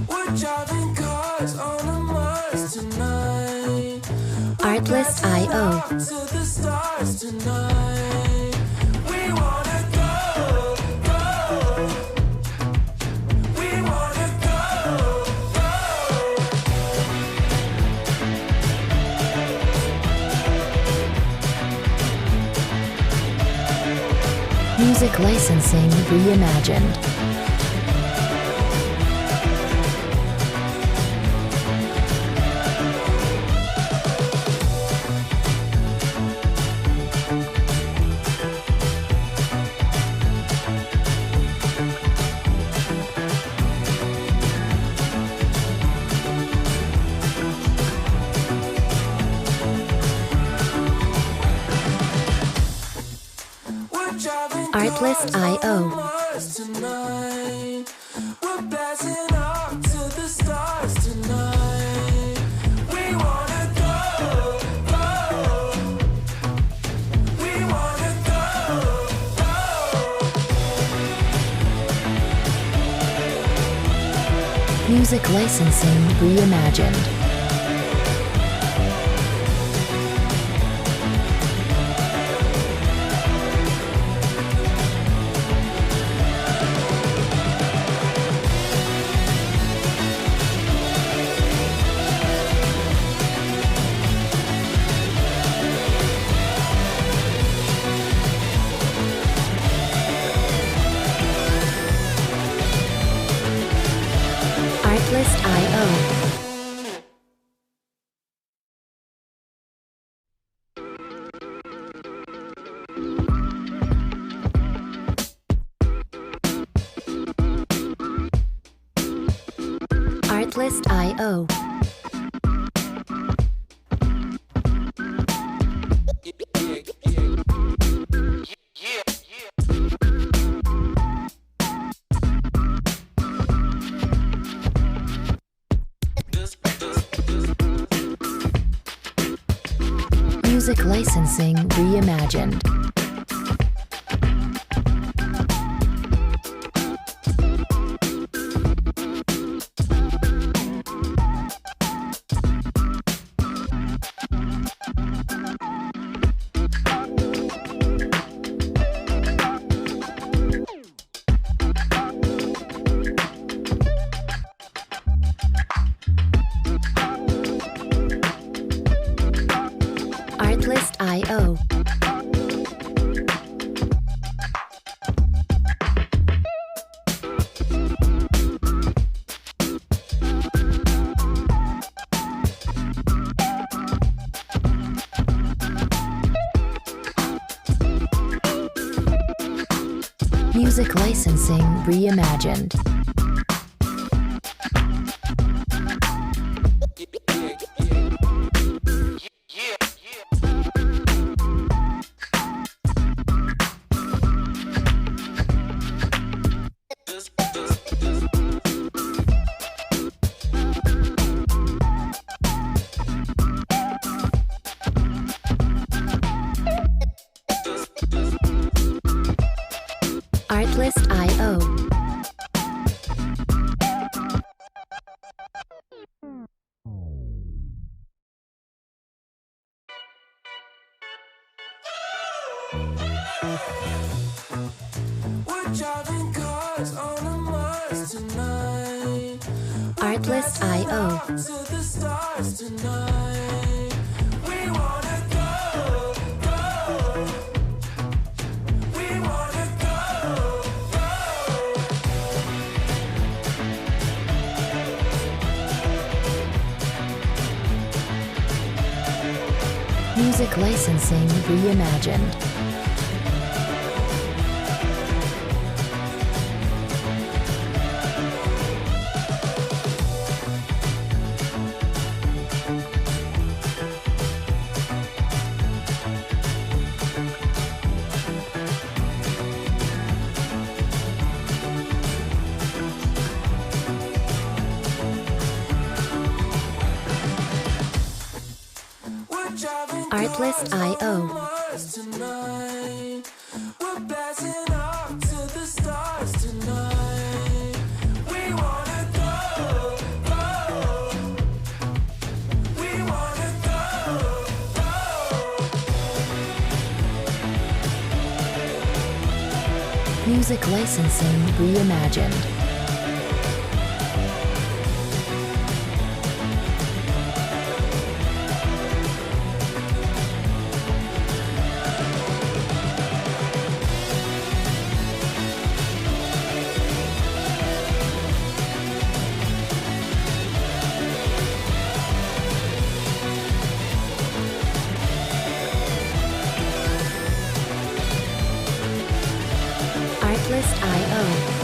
We're driving cars on a Mars tonight. Artlist.io. To the stars tonight. We wanna go, go. We wanna go, go. Music licensing reimagined. Artlist.io. Tonight, we're blasting off to the stars tonight. We wanna go, go. We wanna go, go. Music licensing reimagined. Artlist.io. Artlist.io. Music licensing reimagined. Artlist.io. Music licensing reimagined. Artlist.io. We're driving cars on a Mars tonight. Artlist.io. To the stars tonight. We wanna go, go. We wanna go, go. Music licensing reimagined. Artlist.io. We're blasting off to the stars tonight. Music licensing reimagined. Artlist.io.